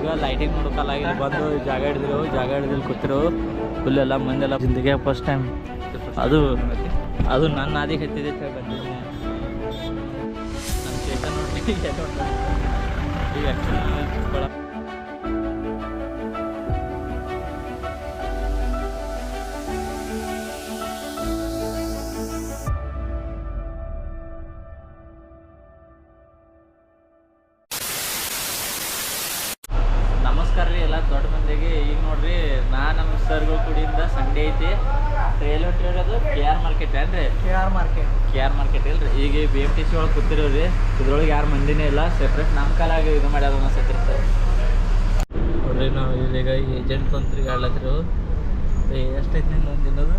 ಈಗ ಲೈಟಿಂಗ್ ನೋಡೋಕಲ್ಲ ಇಲ್ಲಿ ಬಂದು ಜಾಗ ಹಿಡಿದಿಲ್ಲಿ ಕೂತಿರೋ ಫುಲ್ ಎಲ್ಲ ಮಂದೆಲ್ಲ ಜಿಂದಗಿ ಫಸ್ಟ್ ಟೈಮ್ ಅದು ನನ್ನ ಆದಿಗೆ ಹತ್ತಿದೆ ಬಂದಿದ್ದೀನಿ ನನ್ನ ಚೇತನ್ ನೋಡಿ ಈಗ ಆ್ಯಕ್ಚುಲಿ ನಮಸ್ಕಾರ ರೀ ಎಲ್ಲ ದೊಡ್ಡ ಮಂದಿಗೆ. ಈಗ ನೋಡ್ರಿ ನಮ್ಮ ಸರ್ಗಳು ಕುಡಿಯಿಂದ ಸಂಡೇ ಐತಿ ರೈಲ್ವೆ ಟ್ರೇಡ್ ಅದು KR ಮಾರ್ಕೆಟ್ ಏನ್ರಿ KR ಮಾರ್ಕೆಟ್ ಇಲ್ರಿ. ಈಗ BMTC ಒಳಗೆ ಕೂತಿರೋರಿ ಇದ್ರೊಳಗೆ ಯಾರು ಮಂದಿನೇ ಇಲ್ಲ, ಸೆಪ್ರೇಟ್ ನಮ್ಮ ಕಾಲಾಗಿ ಇದು ಮಾಡ್ಯಾರ ಅನ್ಸತ್ರಿ ಸರ್. ನೋಡ್ರಿ ನಾವು ಈಗ ಏಜೆಂಟ್ ತೊಂತ್ರಿಗೆ ಆಡ್ಲತ್ತಿರು ಎಷ್ಟೈತಿ ನಿಂದು ಒಂದು ದಿನದು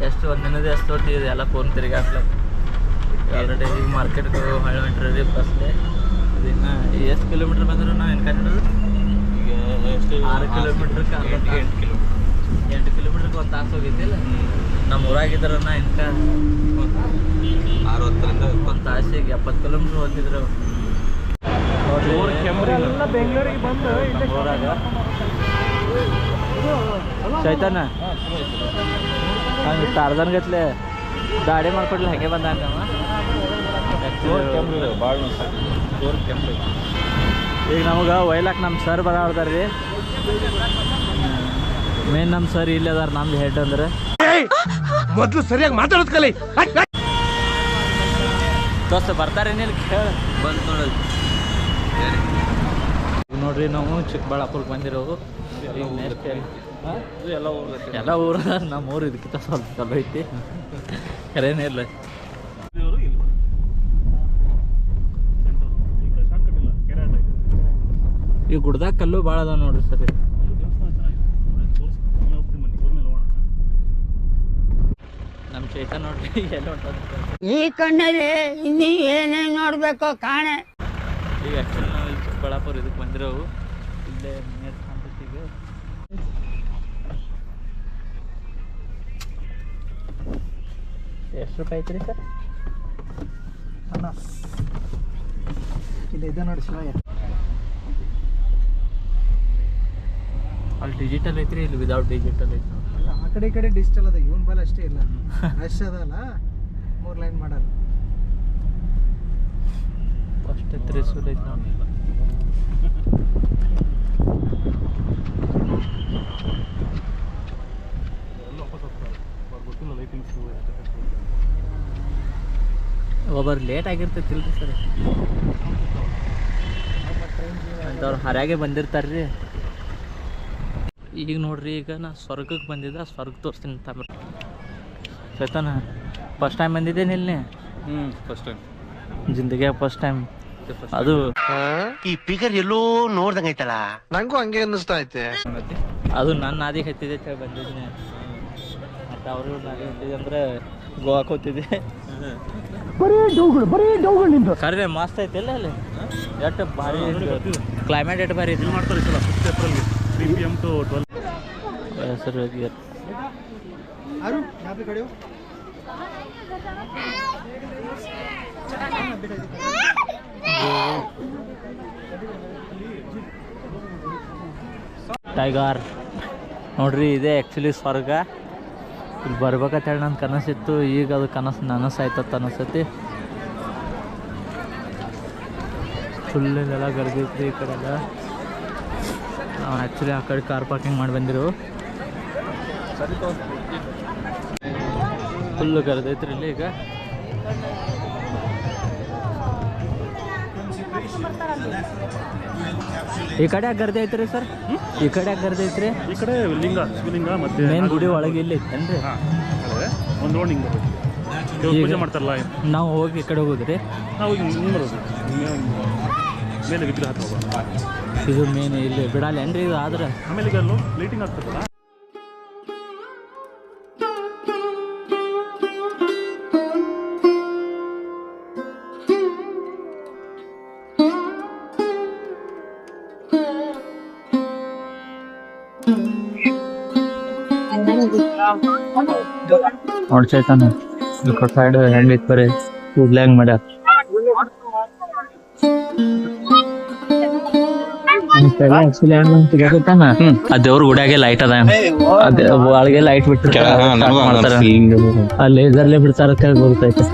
ಎಷ್ಟು ಒಂದು ದಿನದ ಎಷ್ಟು ಹೊತ್ತಿದೆ ಎಲ್ಲ ಫೋನ್ ತಿರುಗಾಡ್ಲಕ್ಕ ಆಲ್ರೆಡಿ ಈಗ ಮಾರ್ಕೆಟ್ಗೆ ಹೊಳೆ ಹೊಂಟ್ರಿ ಬಸ್ಲೆ. ಇನ್ನು ಎಷ್ಟು ಕಿಲೋಮೀಟ್ರ್ ಬಂದ್ರು ನಾವು ಎನ್ಕೊಂಡಿರೋದು ಈಗ ಎಷ್ಟು 6 ಕಿಲೋಮೀಟ್ರ್ 8 ಕಿಲೋಮೀಟ್ರಿಗೆ ಒಂದು ತಾಸು ಹೋಗಿದ್ದಿಲ್ಲ. ನಮ್ಮ ಊರಾಗಿದ್ರು ಎನ್ಕ 60ರಿಂದ ಒಂದು ತಾಸಿಗೆ 70 ಕಿಲೋಮೀಟ್ರ್ ಹೋಗಿದ್ರು. ಬೆಂಗಳೂರಿಗೆ ಬಂದು ಊರಾಗ ಚೈತನ್ಯ ಹಂಗೆ ಟಾರ್ಜನ್ ಗತ್ಲೆ ದಾಡಿ ಮಾಡ್ಕೊಡ್ಲಿ ಹಾಗೆ ಬಂದ ಈಗ ನಮಗೆ ಒಯ್ಲಾಕ್ ನಮ್ಮ ಸರ್ ಬರಾಡ್ದಾರ ರೀ. ಮೇನ್ ನಮ್ಮ ಸರ್ ಇಲ್ಲಿ ಅದಾರ ನಮ್ದು ಹೆಡ್ ಅಂದ್ರೆ ಮೊದಲು ಸರಿಯಾಗಿ ಮಾತಾಡೋದು ಕಲಿ ದೋಸ್ತ ಬರ್ತಾರೇನಿಲ್ಲ ಕೇಳ ಬಂದು ನೋಡೋದು. ನೋಡ್ರಿ ನಾವು ಚಿಕ್ಕಬಳ್ಳಾಪುರಕ್ಕೆ ಬಂದಿರೋವು. ಈಗ ನೆಕ್ಸ್ಟ್ ಎಲ್ಲ ಊರ ನಮ್ಮ ಊರು ಇದಕ್ಕಿಂತ ಸ್ವಲ್ಪ ಚಲೋ ಐತಿ ಕರೇನೇ ಇಲ್ಲ. ಈ ಗುಡ್ದಾಗ ಕಲ್ಲು ಭಾಳ ಅದಾವ ನೋಡ್ರಿ ಸರ್. ನಮ್ಮ ಚೈತನ್ ನೋಡ್ರಿ ಎಲ್ಲ ಈ ಕಣ್ಣಲ್ಲಿ ಇನ್ನೂ ಏನೇನು ನೋಡ್ಬೇಕೋ ಕಾಣೆ. ಈಗ ಆ್ಯಕ್ಚುಲಿ ನಾವು ಈ ಚಿಕ್ಕಬಳ್ಳಾಪುರ ಇದಕ್ಕೆ ಬಂದಿರೋವು. ಇಲ್ಲೇ ನೀರು ಕಾಣ್ತೈತಿ. ಈಗ ಎಷ್ಟು ರೂಪಾಯಿ ಐತ್ರಿ ಸರ್? ಇಲ್ಲಿ ಇದೆ ನೋಡಿ ಶಿವಯ್ಯ. ಅಲ್ಲಿ ಡಿಜಿಟಲ್ ಐತ್ರಿ, ಇಲ್ಲಿ ವಿದೌಟ್ ಡಿಜಿಟಲ್ ಐತಿ. ಆ ಕಡೆ ಈ ಕಡೆ ಡಿಜಿಟಲ್ ಅದ, ಇವನ್ ಬಲ್ ಅಷ್ಟೇ ಇಲ್ಲ. ರಶ್ ಅದಲ್ಲ 3 ಲೈನ್ ಮಾಡಲ್ಲ. ಫಸ್ಟ್ ತ್ರಿಸೂಲ್ ಐತಿ ನೋಡಿ. ಒಬ್ಬರು ಲೇಟ್ ಆಗಿರ್ತೈತಿಲ್ರಿ ಸರ್. ಅಂತವ್ರು ಹರ್ಯಾಗೆ ಬಂದಿರ್ತಾರ್ರಿ. ಈಗ ನೋಡ್ರಿ ಈಗ ನಾ ಸ್ವರ್ಗಕ್ಕೆ ಬಂದಿದ್ದೆ, ಸ್ವರ್ಗ ತೋರಿಸ್ತೀನಿ ತಮ್ಮ ಚೇತನ. ಫಸ್ಟ್ ಟೈಮ್ ಬಂದಿದ್ದೇನೆ ಇಲ್ಲಿ. ಫಸ್ಟ್ ಟೈಮ್ ಜಿಂದಗಿಯಾಗ ಫಸ್ಟ್ ಟೈಮ್. ಅದು ಈ ಫಿಗರ್ ಎಲ್ಲೋ ನೋಡ್ದಂಗ ಐತಲ್ಲ, ನಂಗೂ ಹಂಗೆ ಅನ್ನಿಸ್ತಾ ಐತೆ. ಅದು ನನ್ನ ಆದಿಗೆ ಹತ್ತಿದೆ ಅಂತ ಬಂದಿದ್ದೀನಿ. ಮತ್ತು ಅವರು ನಾದಿ ಹತ್ತಿದೆ ಅಂದ್ರೆ ಗೋವಾಕ್ಕೆ ಹೋಗ್ತಿದ್ದೆ. ಕರೆ ಮಸ್ತ್ ಐತಿಲ್ಲ ಅಲ್ಲಿ. ಎಷ್ಟು ಭಾರಿ ಕ್ಲೈಮೇಟ್ ಎಷ್ಟು ಭಾರಿ ಐತಿ ಮಾಡ್ತಾರೆ ಸಲ 6 ಏಪ್ರಿಲ್ಗೆ 3 PM to 12. ಸರ್ ಯಾರು ಯಾವ ಕಡೆ ಟೈಗರ್ ನೋಡ್ರಿ, ಇದೆ ಆ್ಯಕ್ಚುಲಿ ಸ್ವರ್ಗ. ಇಲ್ಲಿ ಬರ್ಬೇಕಂತೇಳಿ ನನ್ನ ಕನಸಿತ್ತು. ಈಗ ಅದು ಕನಸು ನನಸಾಯ್ತತ್ ಅನಿಸ್ತೈತಿ. ಫುಲ್ಲೆಲ್ಲ ಗರ್ದಿತ್ತು ಈ ಕಡೆ ಎಲ್ಲ. ನಾವು ಆ್ಯಕ್ಚುಲಿ ಆ ಕಡೆ ಕಾರ್ ಪಾರ್ಕಿಂಗ್ ಮಾಡಿ ಬಂದಿರು. ಫುಲ್ಲು ಗರ್ದೈತ್ರಿ ಇಲ್ಲಿ. ಈಗ ಈ ಕಡೆ ಯಾಕೆ ಗರ್ದಿ ಐತ್ರಿ ಸರ್? ಈ ಕಡೆ ಯಾಕೆ ಗರ್ದಿ ಐತ್ರಿ? ಈ ಕಡೆ ಶಿವಲಿಂಗ ಮತ್ತೆ ಮೇನ್ ಗುಡಿ ಒಳಗೆ ಇಲ್ಲಿ ಐತೇನ್ರಿ? ಒಂದು ರೋಡ್ ಹಿಂಗೆ ಪೂಜೆ ಮಾಡ್ತಾರಲ್ಲ, ನಾವು ಹೋಗಿ ಈ ಕಡೆ ಹೋಗುದ್ರಿ. ನಾವು ಹಿಂಗೆ ಬರೋದು ಮೇಲೆ ವಿಗ್ರಹ ಹೋಗೋದು. ಇದು ಮೇನ್ ಇಲ್ಲಿ ಬಿಡಲ್ಲ ಏನ್ರಿ ಇದು? ಆದ್ರೆ ಆಮೇಲೆ ಈಗ ಅಲ್ಲೂ ಲೈಟಿಂಗ್ ಆಗ್ತದಲ್ಲ. ನೋಡಿ ಚೈತನ್ಯ ಸೈಡ್ ಹೆಂಗೈತ್ ಬರೀ ಕೂದ್ಲೆ ಹೆಂಗ್ ಮಾಡ್ಯಾರ. ಆ ದೇವ್ರ ಗುಡಿಯಾಗೆ ಲೈಟ್ ಅದ ಅದೇ ಒಳಗೆ ಲೈಟ್ ಬಿಟ್ಟು ಮಾಡ್ತಾರ ಅಲ್ಲಿ ಲೇಸರ್ಲೆ ಬಿಡ್ತಾರ ಗೊತ್ತೈತೆ.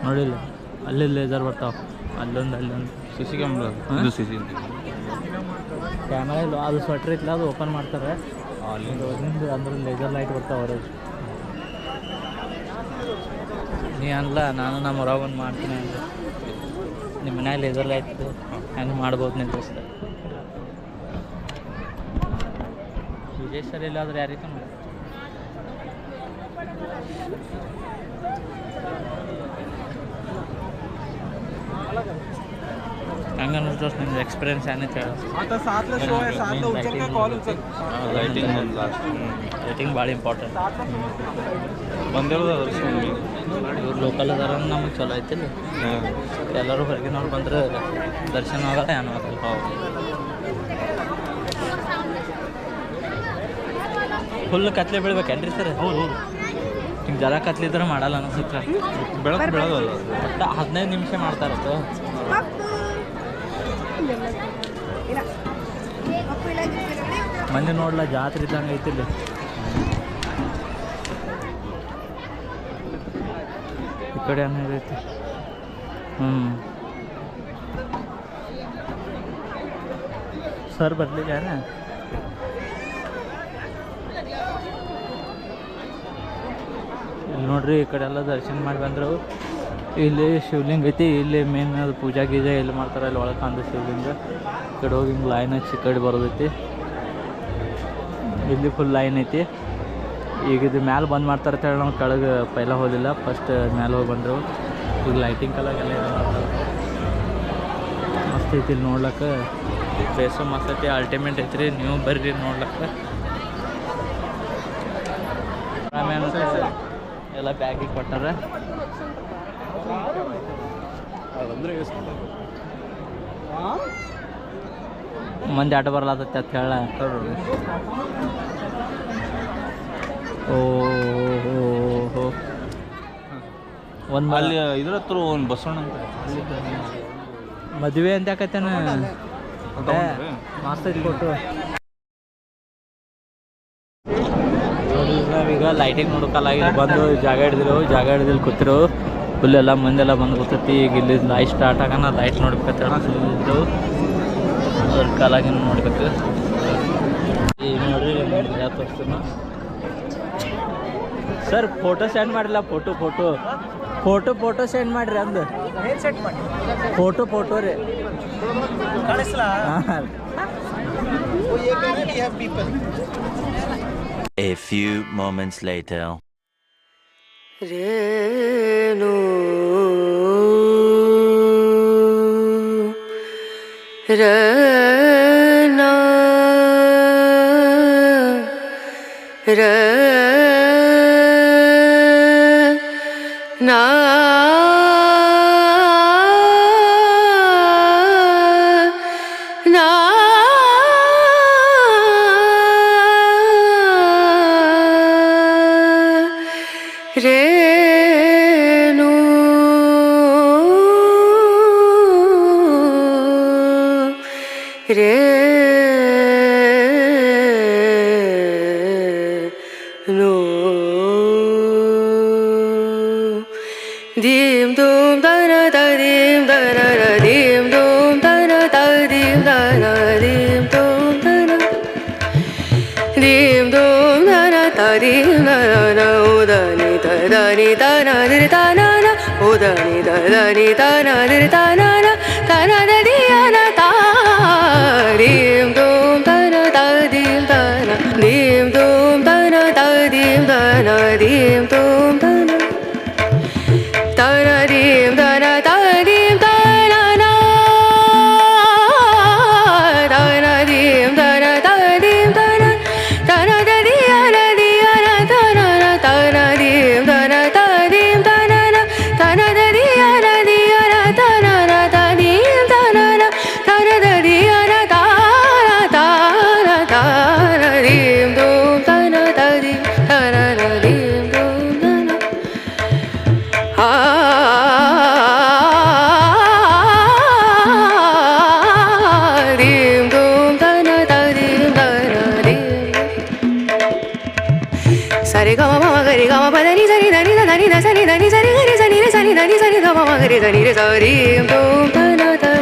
ನೋಡಿಲ್ಲ ಅಲ್ಲಿ ಲೇಸರ್ ಬರ್ತಾವ ಅಲ್ಲೊಂದು CC ಕ್ಯಾಮ್ರಾ ಇದು CC ಕ್ಯಾಮ್ರಾ ಇಲ್ಲ, ಅದು ಸ್ವೆಟ್ರ್ ಇತ್ತಲ್ಲ ಅದು ಓಪನ್ ಮಾಡ್ತಾರೆ ಅಲ್ಲಿಂದ ಅಂದ್ರೆ ಲೇಸರ್ ಲೈಟ್ ಬರ್ತಾವ ಹೊರಗೆ. ನೀ ಅನ್ಲ ನಾನು ನಮ್ಮ ಹೊರಗೆ ಒಂದು ಮಾಡ್ತೀನಿ ಅಂದ್ರೆ ನಿಮ್ಮ ಮನ್ಯಾಗ ಲೇಸರ್ ಲೈಟ್ ಹೆಂಗೆ ಮಾಡ್ಬೋದು ನಿಮ್ಮ ದೋಸ್ತ. ವಿಜಯ್ ಸರ್ ಇಲ್ಲಾದ್ರೆ ಯಾರಿಗೂ ನೋಡಿ ಹಂಗೆ ಅನ್ನಿಸ್ತದೆ ನಿಮ್ದು ಎಕ್ಸ್ಪೀರಿಯನ್ಸ್ ಏನೈತೆ ಲೈಟಿಂಗ್ ಭಾಳ ಇಂಪಾರ್ಟೆಂಟ್. ಬಂದಿರೋದು ಇವ್ರು ಲೋಕಲ್ ಅದಾರ ನಮಗೆ ಚಲೋ ಐತಿಲ್ಲ. ಎಲ್ಲರೂ ಹೊರಗಿನವ್ರು ಬಂದ್ರೆ ದರ್ಶನ ಆಗಲ್ಲ ಏನೂ ಆಗಲ್ಲ. ಫುಲ್ ಕತ್ಲೆ ಬೀಳ್ಬೇಕೇನ್ರಿ ಸರ್? ಹೌದು ಹಿಂಗೆ ಜರ ಕತ್ಲಿದ್ರೆ ಮಾಡಲ್ಲ ಅನಿಸುತ್ತೆ. ಬೆಳಕು ಬೆಳಗಲ್ಲ ಒಟ್ಟು 15 ನಿಮಿಷ ಮಾಡ್ತಾರತ್ತು. ಮಂದಿ ನೋಡ್ಲ ಜಾತ್ರೆ ಇದ್ದಂಗೆ ಐತಿಲ್ಲ. ಈ ಕಡೆ ಏನಾಗೈತಿ? ಸರ್ ಬರ್ಲಿಲ್ಲ ಏನ? ಇಲ್ಲಿ ನೋಡ್ರಿ ಈ ಕಡೆ ಎಲ್ಲ ದರ್ಶನ ಮಾಡಿ ಬಂದ್ರು. ಇಲ್ಲಿ ಶಿವಲಿಂಗ ಐತಿ, ಇಲ್ಲಿ ಮೇನ್ ಅದು ಪೂಜಾ ಗೀಜಾ ಎಲ್ಲಿ ಮಾಡ್ತಾರೆ ಅಲ್ಲಿ ಒಳಗೆ ಕಾಣ್ದು ಶಿವಲಿಂಗ. ಈ ಕಡೆ ಹೋಗಿ ಹಿಂಗೆ ಲೈನ್ ಹಚ್ಚಿ ಈ ಕಡೆ ಬರೋದೈತಿ. ಇಲ್ಲಿ ಫುಲ್ ಲೈನ್ ಐತಿ. ಈಗ ಇದು ಮ್ಯಾಲೆ ಬಂದ್ ಮಾಡ್ತಾರೆ ಅಂತ ಹೇಳಿ ನಾವು ಕೆಳಗೆ ಪೈಲ ಹೋದಿಲ್ಲ, ಫಸ್ಟ್ ಮ್ಯಾಲೆ ಹೋಗಿ ಬಂದರು. ಈಗ ಲೈಟಿಂಗ್ ಕಲಾಗೆಲ್ಲ ಇದು ಮಾಡ್ತಾರೆ. ಮಸ್ತ್ ಐತಿ ಇಲ್ಲಿ ನೋಡ್ಲಿಕ್ಕೆ. ಪ್ಲೇಸು ಮಸ್ತ್ ಐತಿ, ಅಲ್ಟಿಮೇಟ್ ಐತ್ರಿ. ನೀವು ಬರ್ರಿ ನೋಡ್ಲಿಕ್ಕೆ. ಆಮೇಲೆ ಎಲ್ಲ ಬ್ಯಾಗಿಗೆ ಕೊಟ್ಟಾರ. ಮಂದಿ ಆಟ ಬರ್ಲಾತೈತೆ ಅಂತ ಹೇಳ. ಓಹೋ ಒಂದು ಅಲ್ಲಿ ಇದ್ರ ಹತ್ರ ಒಂದು ಬಸವಣ್ಣ ಅಂತ ಮದುವೆ ಅಂತ ಯಾಕತ್ತೇನ ಮಸ್ತ್ ಐತಿ ಕೊಟ್ಟು. ನಾವೀಗ ಲೈಟಿಂಗ್ ನೋಡೋಕಲ್ಲಾಗಿದೆ. ಬಂದು ಜಾಗ ಹಿಡಿದಿಲ್ಲ ಕೂತಿರೋ ಫುಲ್ ಎಲ್ಲ ಮಂದೆಲ್ಲ ಬಂದು ಗೊತ್ತೈತಿ. ಈಗ ಇಲ್ಲಿ ಲೈಟ್ ಸ್ಟಾರ್ಟ್ ಆಗೋಣ, ಲೈಟ್ ನೋಡ್ಬೇಕಂತ ಹೇಳಿ ಅದ್ರ ಕಾಲಾಗಿನ ನೋಡ್ಬೇಕು. ಈಗ ನೋಡ್ರಿ ತೋರಿಸ್ತೀನಿ ಸರ್. ಫೋಟೋ ಸೆಂಡ್ ಮಾಡಿಲ್ಲ. ಫೋಟೋ ಸೆಂಡ್ ಮಾಡಿರಿ ಅಂದು. ಫೋಟೋ ರೀ A few moments later. Renu Rana Rana Renu Renu Dim dum dana da dim dana da dim dum dana da dim dana dim dum dana dim dum dana da dim dana udani dani dana dir dana na udani dani dana dir dana na dana da diana ta dim dum dana da dim dana dim dum dana da dim dana dim dum dana dana dim dana da dim dana na dana dim dana da dim dana dana da diana diana dana na dana dim dana da dim dana na dana da diana diana dana na da dim dana na dana da diana dana dana dana dim dum dana da dim sani da sani da ni sani ga re sani re sani da ni sani da ma ma ga re sani re sa dim dum da na da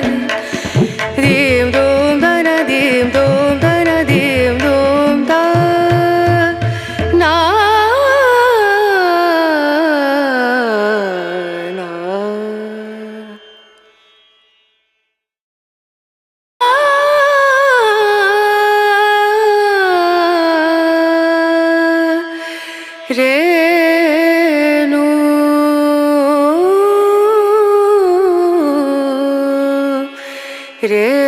dim dum da na dim dum da na dim dum da na na Renu Renu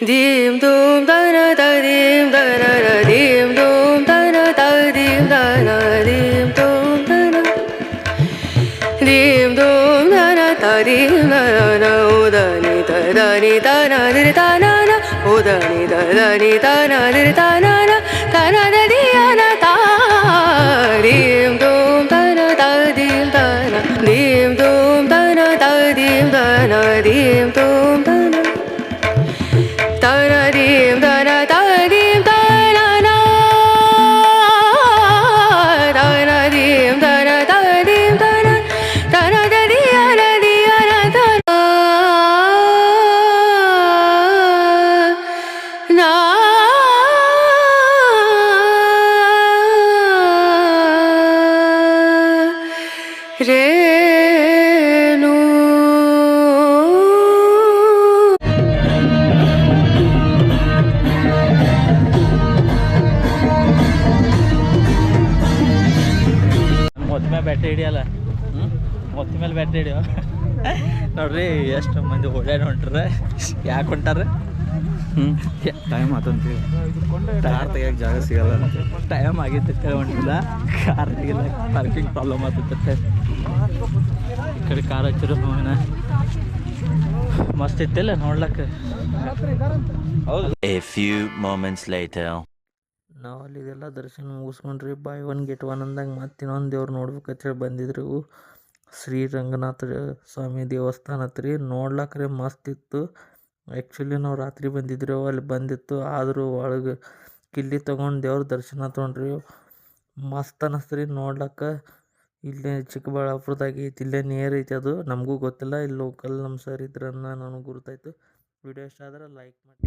Dim dum da na da dim da na da dim dum da na da dim da na dim dum da na dim dum da na da dim da na o da ni da na dir da na na o da ni da na dir da na na da di ya na ta dim dum da na da dim da na dim dum da na da dim da na dim dum da na da na dim da na da dim da na na da na dim da na da dim da na da na da di ya na da na Renu ಮೊತ್ತ ಮೇಲೆ battery ಹಿಡಿಯಲ್ಲ ಮೊತ್ತ ಮೇಲೆ battery ಹಿಡಿಯೋ ನೋಡ್ರಿ ಎಷ್ಟು ಮಂದಿ ಓಡಾಡಿ ಹೊಂಟ್ರ ಯಾಕೆ ಹೊಂಟಾರ ಟೈಮ್ ಆತಂತೀವಿ ಕಾರ್ ತೆಗಿಯಕ್ಕೆ ಜಾಗ ಸಿಗಲ್ಲ ಅಂತ ಟೈಮ್ ಆಗಿತ್ತು ಹೊಂಟಿಲ್ಲ ಕಾರ್ ತೆಗಿಲ್ಲ ಪಾರ್ಕಿಂಗ್ ಪ್ರಾಬ್ಲಮ್ ಆಗ್ತೈತೆ ಈ ಕಡೆ ಕಾರ್ ಹಚ್ಚಿರೋ ಮಸ್ತ್ ಇತ್ತಿಲ್ಲ ನೋಡ್ಲಕ್ಕೆ ಹೌದು. A few moments later. ನಾವು ಅಲ್ಲಿದೆಲ್ಲ ದರ್ಶನ ಮುಗಿಸ್ಕೊಂಡ್ರಿ ಬೈ ಒನ್ ಗೆಟ್ ಒನ್ ಅಂದಾಗ ಮತ್ತೆ ಇನ್ನೊಂದು ದೇವ್ರು ನೋಡ್ಬೇಕಂತೇಳಿ ಬಂದಿದ್ರಿ ಶ್ರೀ ರಂಗನಾಥ ಸ್ವಾಮಿ ದೇವಸ್ಥಾನ ಹತ್ರಿ ನೋಡ್ಲಕ್ರೆ ಮಸ್ತ್ ಇತ್ತು. ಆ್ಯಕ್ಚುಲಿ ನಾವು ರಾತ್ರಿ ಬಂದಿದ್ರಿ ಅಲ್ಲಿ ಬಂದಿತ್ತು, ಆದರೂ ಒಳಗೆ ಕಿಲ್ಲಿ ತೊಗೊಂಡು ದೇವ್ರ ದರ್ಶನ ತೊಗೊಂಡ್ರಿ ಮಸ್ತ್ ಅನ್ನಿಸ್ತ್ರಿ ನೋಡ್ಲಕ್ಕೆ. ಇಲ್ಲೇ ಚಿಕ್ಕಬಳ್ಳಾಪುರದಾಗ ಐತಿ, ಇಲ್ಲೇ ನಿಯರ್ ಐತಿ, ಅದು ನಮಗೂ ಗೊತ್ತಿಲ್ಲ. ಇಲ್ಲಿ ಲೋಕಲ್ ನಮ್ಮ ಸರ್ ಇದ್ರನ್ನ ನನಗೆ ಗುರುತಾಯ್ತು. ವಿಡಿಯೋ ಇಷ್ಟ ಆದ್ರೆ ಲೈಕ್ ಮಾಡಿ.